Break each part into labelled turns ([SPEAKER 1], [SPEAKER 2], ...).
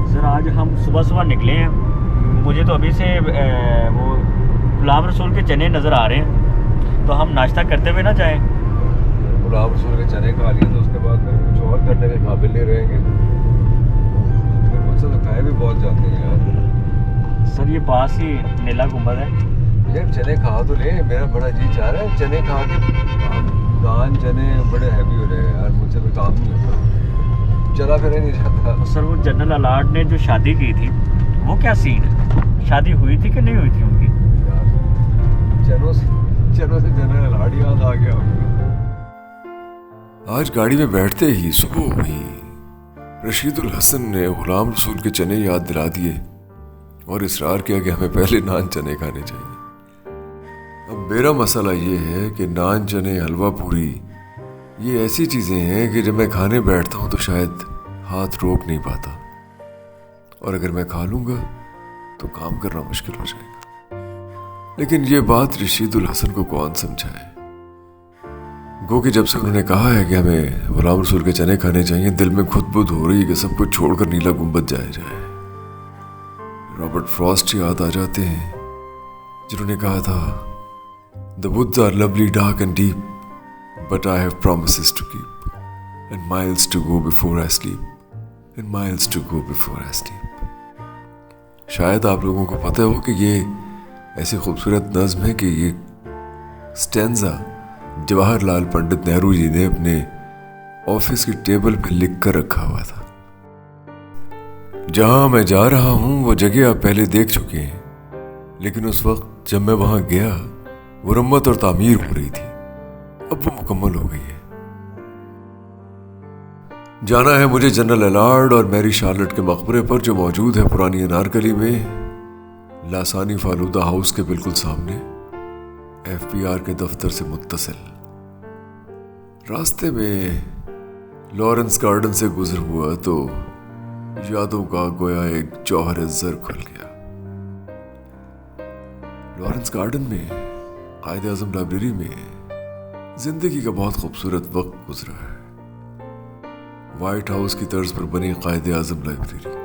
[SPEAKER 1] سر آج ہم صبح نکلے ہیں. مجھے تو ابھی سے وہ غلام رسول کے چنے نظر آ رہے ہیں, تو ہم ناشتہ کرتے ہوئے نہ جائیں.
[SPEAKER 2] غلام رسول کے چنے کھا لیے تو اس کے بعد پھر کچھ اور کرنے کے قابل نہیں رہیں گے. مجھ سے تو کھائے بھی بہت جاتے ہیں یار.
[SPEAKER 1] سر یہ پاس ہی نیلا گنبد ہے.
[SPEAKER 2] یار چنے کھا تو لے, میرا بڑا جی چاہ رہا ہے چنے کھا کے. دان چنے بڑے ہیوی ہو رہے ہیں یار, مجھ سے کوئی کام نہیں ہوتا, چلا پھر نہیں جاتا.
[SPEAKER 1] سر وہ جنرل الاٹ نے جو شادی کی تھی وہ کیا سین ہے؟ شادی ہوئی تھی کہ نہیں ہوئی تھی ان کی؟
[SPEAKER 2] چلو سے جنرل الاٹ یاد آ گیا.
[SPEAKER 3] آج گاڑی میں بیٹھتے ہی صبح ہوئی. رشید الحسن نے غلام رسول کے چنے یاد دلا دیے اور اصرار کیا کہ ہمیں پہلے نان چنے کھانے چاہیے. اب میرا مسئلہ یہ ہے کہ نان چنے حلوہ پوری یہ ایسی چیزیں ہیں کہ جب میں کھانے بیٹھتا ہوں تو شاید ہاتھ روک نہیں پاتا, اور اگر میں کھا لوں گا تو کام کرنا مشکل ہو جائے گا. لیکن یہ بات رشید الحسن کو کون سمجھائے. گو کہ جب سے انہوں نے کہا ہے کہ ہمیں غلام رسول کے چنے کھانے چاہیے, دل میں خود بدھ ہو رہی ہے کہ سب کچھ چھوڑ کر نیلا گنبد جایا جائے. رابرٹ فراسٹ یاد آ جاتے ہیں جنہوں نے کہا تھا, The woods are lovely, dark and deep, but I have promises to keep, and miles to go before I sleep, and miles to go before I sleep. شاید آپ لوگوں کو پتہ ہو کہ یہ ایسی خوبصورت نظم ہے کہ یہ سٹینزا جواہر لال پنڈت نہرو جی نے اپنے آفس کی ٹیبل پہ لکھ کر رکھا ہوا تھا. جہاں میں جا رہا ہوں وہ جگہ آپ پہلے دیکھ چکے ہیں, لیکن اس وقت جب میں وہاں گیا مرمت اور تعمیر ہو رہی تھی, اب وہ مکمل ہو گئی ہے. جانا ہے مجھے جنرل الارڈ اور میری شارلٹ کے مقبرے پر جو موجود ہے پرانی انارکلی میں, لاسانی فالودہ ہاؤس کے بالکل سامنے, FBR کے دفتر سے متصل. راستے میں لارنس گارڈن سے گزر ہوا تو یادوں کا گویا ایک جوہر زر کھل گیا. لارنس گارڈن میں قائد اعظم لائبریری میں زندگی کا بہت خوبصورت وقت گزرا ہے. وائٹ ہاؤس کی طرز پر بنی قائد اعظم لائبریری,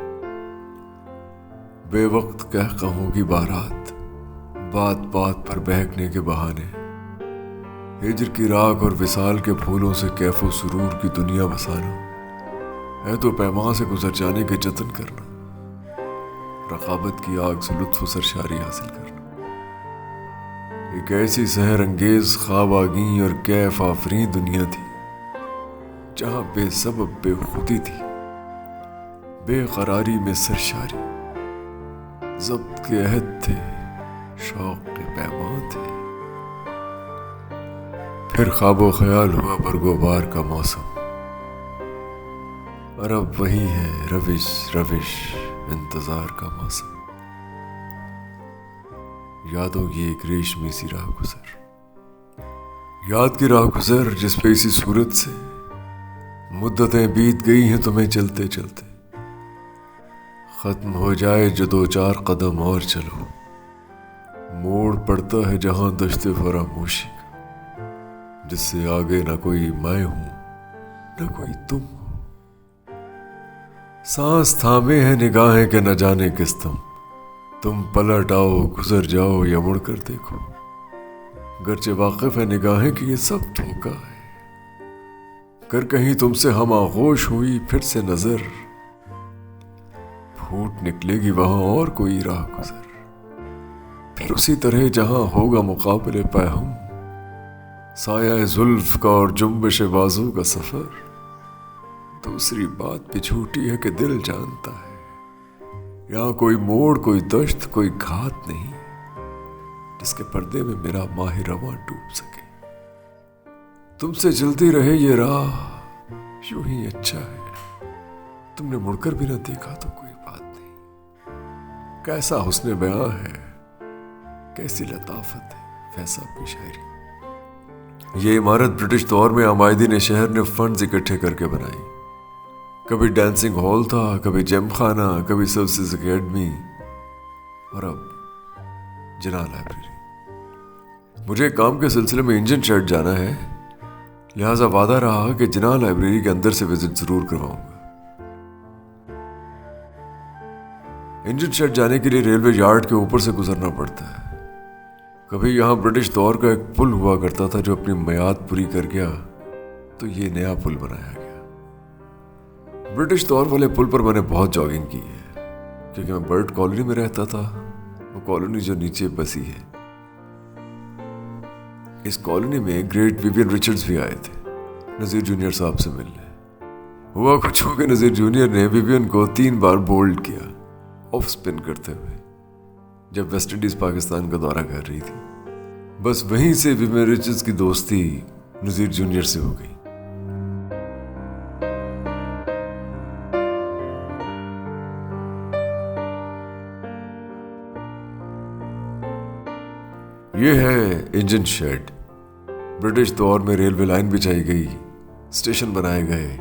[SPEAKER 3] بے وقت قہقہوں کی بارات, بات بات پر بہکنے کے بہانے, ہجر کی راکھ اور وصال کے پھولوں سے کیف و سرور کی دنیا بسانا, ہے تو پیماں سے گزر جانے کے جتن کرنا, رقابت کی آگ سے لطف و سرشاری حاصل کرنا. ایک ایسی سحر انگیز خواب آگیں اور کیف آفریں دنیا تھی جہاں بے سبب بے خودی تھی, بے قراری میں سرشاری, ضبط کے عہد تھے, شوق کے پیمان تھے. پھر خواب و خیال ہوا برگوبار کا موسم, اور اب وہی ہے روش روش انتظار کا موسم. یادوں کی ایک ریشمی سی راہ گزر, یاد کی راہ گزر جس پہ اسی صورت سے مدتیں بیت گئی ہیں تمہیں چلتے چلتے. ختم ہو جائے جو دو چار قدم اور چلو, موڑ پڑتا ہے جہاں دشت فراموشی کا, جس سے آگے نہ کوئی میں ہوں نہ کوئی تم ہو. سانس تھامے ہیں نگاہیں کہ نہ جانے کس تم پلٹ آؤ گزر جاؤ یا مڑ کر دیکھو. گرچہ واقف ہے نگاہیں کہ یہ سب دھوکا ہے, کر کہیں تم سے ہم آغوش ہوئی پھر سے نظر, پھوٹ نکلے گی وہاں اور کوئی راہ گزر. پھر اسی طرح جہاں ہوگا مقابلے پیہم, سایہ زلف کا اور جنبش بازو کا سفر. دوسری بات بھی جھوٹی ہے کہ دل جانتا ہے یہاں کوئی موڑ, کوئی دشت, کوئی گھات نہیں جس کے پردے میں میرا ماہ رواں ڈوب سکے. تم سے چلتی رہے یہ راہ یوں ہی اچھا ہے, تم نے مڑ کر بھی نہ دیکھا تو کوئی بات نہیں. کیسا حسن بیاں ہے, کیسی لطافت ہے فیض صاحب کی شاعری. یہ عمارت برٹش دور میں عمائدین شہر نے فنڈز اکٹھے کر کے بنائی. کبھی ڈانسنگ ہال تھا, کبھی جیم خانہ, کبھی سروسز اکیڈمی, اور اب جناح لائبریری. مجھے کام کے سلسلے میں انجن شیڈ جانا ہے، لہٰذا وعدہ رہا کہ جناح لائبریری کے اندر سے وزٹ ضرور کرواؤں گا۔ انجن شیڈ جانے کے لیے ریلوے یارڈ کے اوپر سے گزرنا پڑتا ہے۔ کبھی یہاں برٹش دور کا ایک پل ہوا کرتا تھا جو اپنی میعاد پوری کر گیا تو یہ نیا پل بنایا گیا۔ برٹش دور والے پل پر میں نے بہت جاگنگ کی ہے کیونکہ میں برڈ کالونی میں رہتا تھا، وہ کالونی جو نیچے بسی ہے۔ اس کالونی میں گریٹ ویوین رچرڈز بھی آئے تھے نذیر جونیئر صاحب سے ملنے۔ ہوا کچھ ہو کہ نذیر جونیئر نے ویوین کو 3 بار بولڈ کیا آف سپن کرتے ہوئے جب ویسٹ انڈیز پاکستان کا دورہ کر رہی تھی۔ بس وہیں سے ویوین رچرڈز کی دوستی نذیر جونیئر سے ہو گئی۔ یہ ہے انجن شیڈ۔ برٹش دور میں ریلوے لائن بچھائی گئی، اسٹیشن بنائے گئے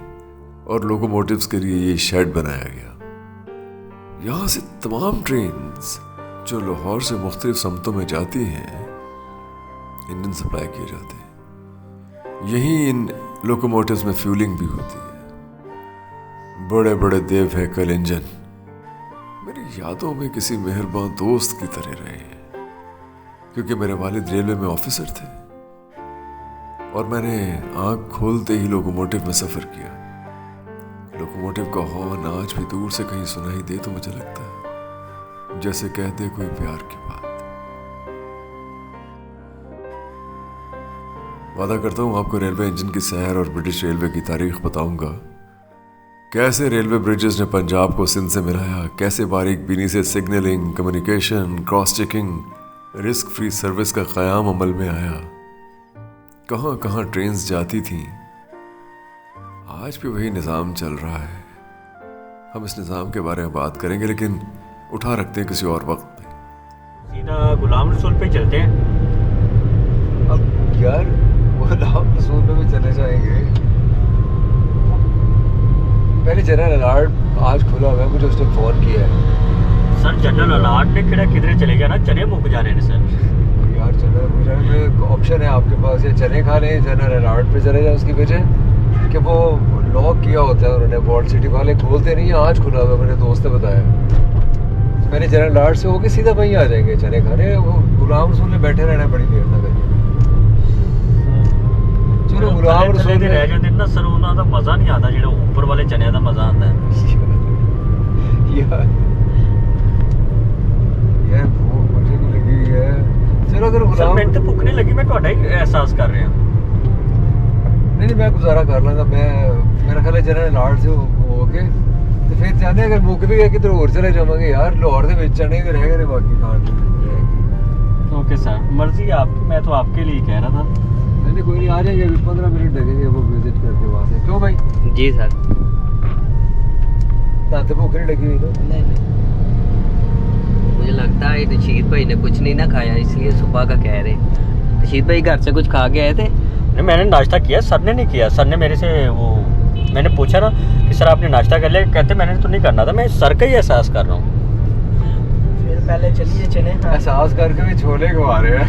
[SPEAKER 3] اور لوکوموٹیوز کے لیے یہ شیڈ بنایا گیا۔ یہاں سے تمام ٹرینز جو لاہور سے مختلف سمتوں میں جاتی ہیں انجن سپلائی کیے جاتے ہیں۔ یہیں ان لوکوموٹیوز میں فیولنگ بھی ہوتی ہے۔ بڑے بڑے دیو ہیکل انجن میری یادوں میں کسی مہربان دوست کی طرح رہے ہیں کیونکہ میرے والد ریلوے میں آفیسر تھے اور میں نے آنکھ کھولتے ہی لوکوموٹیو میں سفر کیا۔ لوکوموٹیو کا ہارن آج بھی دور سے کہیں سنائی دے تو مجھے لگتا ہے جیسے کہہ دے کوئی پیار کی بات۔ وعدہ کرتا ہوں آپ کو ریلوے انجن کی سیر اور برٹش ریلوے کی تاریخ بتاؤں گا، کیسے ریلوے برجز نے پنجاب کو سندھ سے ملایا، کیسے باریک بینی سے signalling, communication, cross checking, risk free service کا قیام عمل میں آیا، کہاں کہاں ٹرینز جاتی تھیں۔ آج بھی وہی نظام چل رہا ہے۔ ہم اس نظام کے بارے میں بات کریں گے لیکن اٹھا رکھتے ہیں کسی اور وقت پہ۔
[SPEAKER 1] سیدھا غلام رسول پہ چلتے ہیں۔
[SPEAKER 2] اب یار غلام رسول پہ بھی چلے جائیں گے۔ پہلے جنرل الارٹ آج کھلا ہوا ہے، مجھے اس نے فون کیا ہے۔
[SPEAKER 1] سر جنرل الارٹ نے کدھر چلے گیا نا، چنے مک جانے نے سر۔
[SPEAKER 2] یار جنرل میں آپشن ہے آپ کے پاس، یا چنے کھا لیں جنرل الارٹ پہ چلے جائیں۔ اس کی وجہ کہ وہ لاک کیا ہوتا ہے انہوں نے، وارڈ سٹی والے کھولتے نہیں ہیں۔ آج کھلا ہوا ہے، میرے دوست نے بتایا۔ پہلے جنرل الارٹ سے ہو کے سیدھا وہیں آ جائیں گے چنے کھانے۔ وہ غلام رسول میں بیٹھے رہنا بڑی دیر تک۔ چلو غلام رسول
[SPEAKER 1] دے رہ جاندے نا سر، انہاں دا مزہ نہیں آتا جڑا اوپر والے چنے دا مزہ آتا ہے۔
[SPEAKER 2] یار بھوک مجھے نہیں لگی ہے۔ چلو اگر
[SPEAKER 1] سر
[SPEAKER 2] غلام
[SPEAKER 1] میں تو بھوک نہیں لگی، میں تہاڈا ہی احساس کر رہا ہوں۔
[SPEAKER 2] نہیں میں گزارا کر لوں گا۔ میرا خیال ہے جنرل الارٹ سے ہو کے تو پھر چاہتے اگر مک بھی گئے کدھر اور چلے جاؤں گے۔ یار لاہور دے وچ چنے رہ گئے باقی کھان
[SPEAKER 1] اوکے سر، مرضی آپ کی، میں تو آپ کے لیے کہہ رہا تھا۔
[SPEAKER 2] نہیں کوئی نہیں، آ جائیں گے، 15 منٹ لگیں گے وہ وزٹ کرتے وہاں سے۔ کیوں بھائی؟
[SPEAKER 4] جی سر۔
[SPEAKER 2] تو بھوک نہیں لگی ہوئی نا؟
[SPEAKER 4] نہیں مجھے لگتا ہے رشید بھائی نے کچھ نہیں نہ کھایا، اس لیے صبح کا کہہ رہے۔ رشید بھائی گھر سے کچھ کھا کے آئے تھے؟
[SPEAKER 1] نہیں میں نے ناشتہ کیا، سر نے نہیں کیا۔ سر نے میرے سے وہ، میں نے پوچھا نا کہ سر آپ نے ناشتہ کر لیا، کہتے میں نے تو نہیں کرنا تھا، میں سر کا ہی احساس کر رہا ہوں۔
[SPEAKER 4] پھر پہلے چلیے چنے
[SPEAKER 2] احساس کر کے بھی چھولے کھوا رہے ہیں۔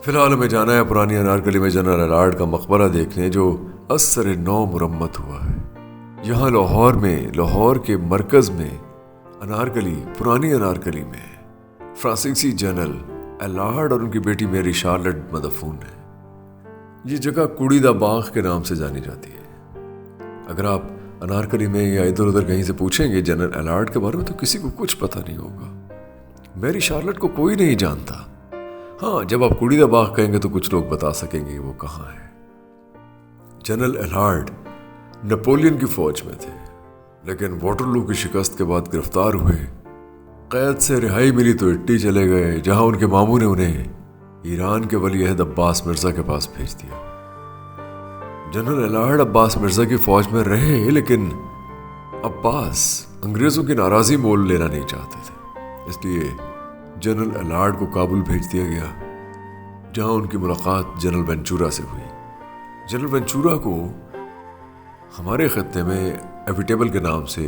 [SPEAKER 3] فی الحال ہمیں جانا ہے پرانی انارکلی میں جنرل الارٹ کا مقبرہ دیکھنے جو اثر نو مرمت ہوا ہے۔ یہاں لاہور میں، لاہور کے مرکز میں انارکلی، پرانی انارکلی میں فرانسیسی جنرل الارٹ اور ان کی بیٹی میری شارلٹ مدفون ہے۔ یہ جگہ کوڑی دا باغ کے نام سے جانی جاتی ہے۔ اگر آپ انارکلی میں یا ادھر ادھر کہیں سے پوچھیں گے جنرل الارٹ کے بارے میں تو کسی کو کچھ پتہ نہیں ہوگا۔ میری شارلٹ کو کوئی نہیں جانتا۔ ہاں جب آپ کوڑی دا باغ کہیں گے تو کچھ لوگ بتا سکیں گے وہ کہاں ہے۔ جنرل الارٹ نپولین کی فوج میں تھے لیکن واٹرلو کی شکست کے بعد گرفتار ہوئے۔ قید سے رہائی ملی تو اٹی چلے گئے جہاں ان کے ماموں نے انہیں ایران کے ولی عہد عباس مرزا کے پاس بھیج دیا۔ جنرل الارٹ عباس مرزا کی فوج میں رہے لیکن عباس انگریزوں کی ناراضی مول لینا نہیں چاہتے تھے، اس لیے جنرل الارٹ کو کابل بھیج دیا گیا جہاں ان کی ملاقات جنرل وینچورا سے ہوئی۔ جنرل وینچورا کو ہمارے خطے میں ایویٹیبل کے نام سے،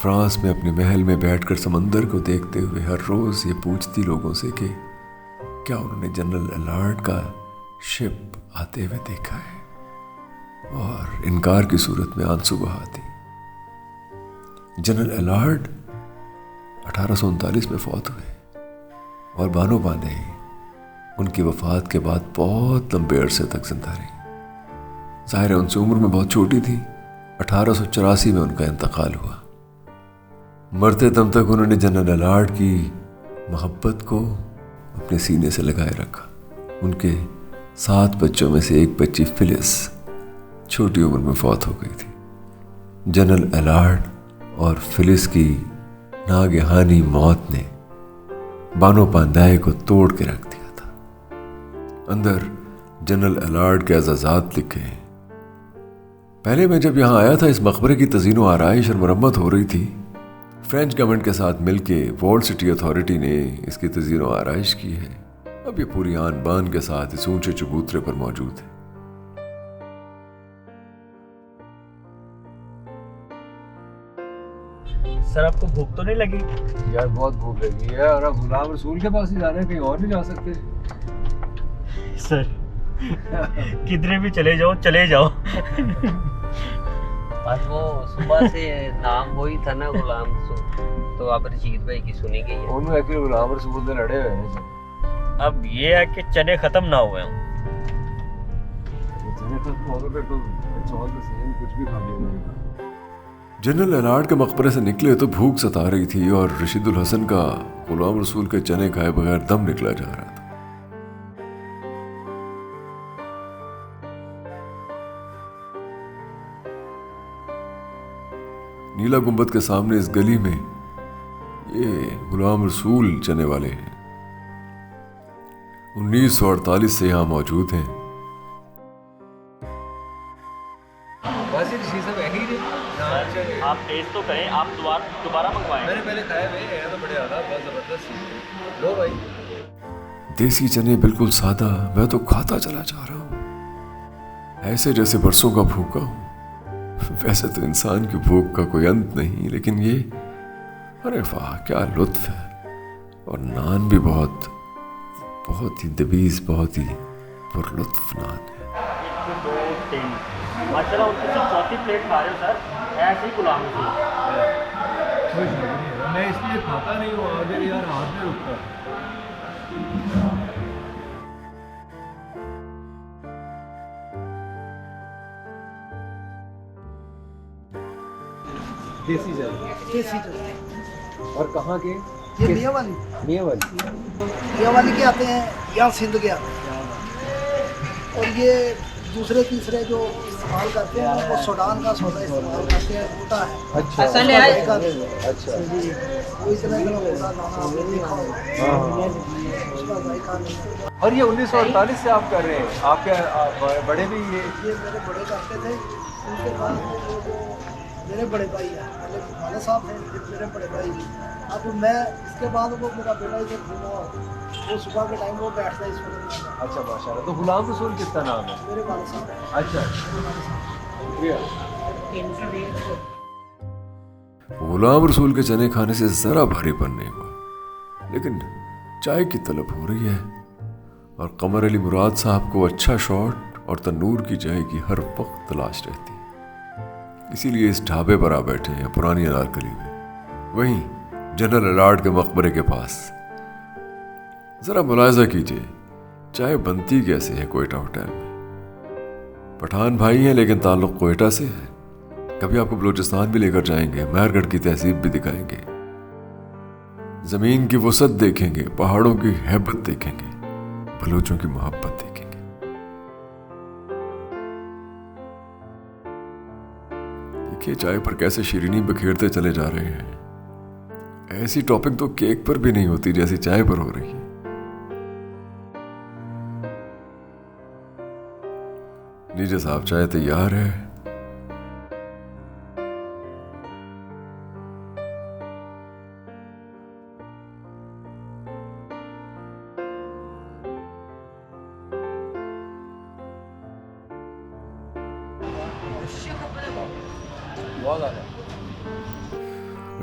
[SPEAKER 3] فرانس میں اپنے محل میں بیٹھ کر سمندر کو دیکھتے ہوئے ہر روز یہ پوچھتی لوگوں سے کہ کیا انہوں نے جنرل الارڈ کا شپ آتے ہوئے دیکھا ہے، اور انکار کی صورت میں آنسو بہاتی۔ جنرل الارڈ 1839 میں فوت ہوئے، اور بانو باندے ان کی وفات کے بعد بہت لمبے عرصے تک زندہ رہی۔ ظاہر ہے ان سے عمر میں بہت چھوٹی تھی۔ 1884 میں ان کا انتقال ہوا۔ مرتے دم تک انہوں نے جنرل الارڈ کی محبت کو اپنے سینے سے لگائے رکھا۔ ان کے 7 بچوں میں سے ایک بچی فلس چھوٹی عمر میں فوت ہو گئی تھی۔ جنرل الارڈ اور فلس کی ناگہانی موت نے بانو پاندائے کو توڑ کے رکھ دیا تھا۔ اندر جنرل الارڈ کے اعزازات لکھے ہیں۔ پہلے میں جب یہاں آیا تھا اس مقبرے کی تزئین و آرائش اور مرمت ہو رہی تھی۔ فرینچ گورنمنٹ کے ساتھ مل کے وولڈ سٹی اتھارٹی نے اس کی تزئین و آرائش کی ہے۔ اب یہ پوری آن بان کے ساتھ اس اونچے چبوترے پر موجود ہے۔
[SPEAKER 1] سر آپ کو بھوک تو نہیں لگی؟
[SPEAKER 2] یار بہت بھوک لگی ہے، اور اب غلام رسول کے پاس ہی جانا ہے، کہیں اور نہیں جا سکتے؟
[SPEAKER 1] سر کدھر بھی چلے جاؤ چلے جاؤ۔
[SPEAKER 4] بس وہ صبح سے نام وہی تھا نا غلام رسول، تو اب رشید بھائی کی سنی گئی ہے۔
[SPEAKER 2] ان میں ایکچولی غلام رسول نے لڑے ہوئے ہیں۔
[SPEAKER 1] اب یہ ہے کہ چنے ختم نہ ہوئے ہوں۔
[SPEAKER 2] کچھ بھی کھا لیں۔
[SPEAKER 3] جنرل الارڈ کے مقبرے سے نکلے تو بھوک ستا رہی تھی، اور رشید الحسن کا غلام رسول کے چنے کھائے بغیر دم نکلا جا رہا تھا۔ نیلا گنبد کے سامنے اس گلی میں یہ غلام رسول چنے والے ہیں۔ 1948 سے یہاں موجود ہیں۔
[SPEAKER 2] بس یہ چیز سب یہی ہے۔
[SPEAKER 1] آپ ٹیسٹ تو کریں، آپ دوبارہ منگوائیں۔
[SPEAKER 2] میں نے پہلے کھائے ہوئے ہیں تو بڑے اعلیٰ، بہت زبردست۔ لو بھائی،
[SPEAKER 3] دیسی چنے بالکل سادہ، میں تو کھاتا چلا جا رہا ہوں، ایسے جیسے برسوں کا بھوکا ہوں۔ ویسے تو انسان کی بھوک کا کوئی انت نہیں، لیکن یہ ارے واہ کیا لطف ہے، اور نان بھی بہت ہی دبیز، بہت ہی پر لطف نان ہے۔
[SPEAKER 1] 1 2 3 ماشاء اللہ، ان کی صرف چوتھی پلیٹ کھا رہے ہو سر، ایسے ہی غلام رسول۔
[SPEAKER 2] میں اس لیے کھاتا نہیں ہوں، آگے یار ہاتھ میں رکتا۔ دیسی چنے اور کہاں کے؟
[SPEAKER 5] یہ میاں والی کے آتے ہیں یا سندھ کے آتے ہیں، اور یہ دوسرے تیسرے جو استعمال کرتے ہیں وہ سوڈان کا سوڈا استعمال کرتے ہیں، موٹا ہے۔
[SPEAKER 2] اچھا اچھا،
[SPEAKER 5] وہ اتنا موٹا دانا آپ نے دیکھا ہوگا، اس کا ذائقہ نہیں ہے۔
[SPEAKER 2] اور یہ 1948 سے آپ کر رہے ہیں؟ آپ کے بڑے بھی
[SPEAKER 5] یہ میرے بڑے کرتے تھے، ان کے بعد وہ جو میرے بڑے بھائی ہیں، پہلے والد صاحب تھے، پھر میرے بڑے بھائی، اب میں اس کے بعد وہ میرا بیٹا ادھر گھوما، وہ صبح کے ٹائم وہ بیٹھتا ہے اس وقت۔
[SPEAKER 2] اچھا ماشاء اللہ۔ تو غلام رسول کس کا نام ہے؟
[SPEAKER 5] میرے والد صاحب ہیں۔
[SPEAKER 2] اچھا شکریہ۔
[SPEAKER 3] غلام رسول کے چنے کھانے سے ذرا بھاری پن نہیں ہوا، لیکن چائے کی طلب ہو رہی ہے، اور قمر علی مراد صاحب کو اچھا شاٹ اور تنور کی چائے کی ہر وقت تلاش رہتی ہے۔ اسی لیے اس ڈھابے پر آ بیٹھے ہیں پرانی انارکلی میں، وہیں جنرل الارڈ کے مقبرے کے پاس۔ ذرا ملاحظہ کیجئے چائے بنتی کیسے ہے کوئٹہ ہوٹل میں۔ پٹھان بھائی ہیں لیکن تعلق کوئٹہ سے ہے۔ کبھی آپ کو بلوچستان بھی لے کر جائیں گے، مہر گڑھ کی تہذیب بھی دکھائیں گے، زمین کی وسعت دیکھیں گے، پہاڑوں کی ہیبت دیکھیں گے، بلوچوں کی محبت دیکھیں گے۔ دیکھیے چائے پر کیسے شیرینی بکھیرتے چلے جا رہے ہیں۔ ایسی ٹاپنگ تو کیک پر بھی نہیں ہوتی جیسی چائے پر ہو رہی ہے۔ لیجیے صاحب چائے تیار ہے۔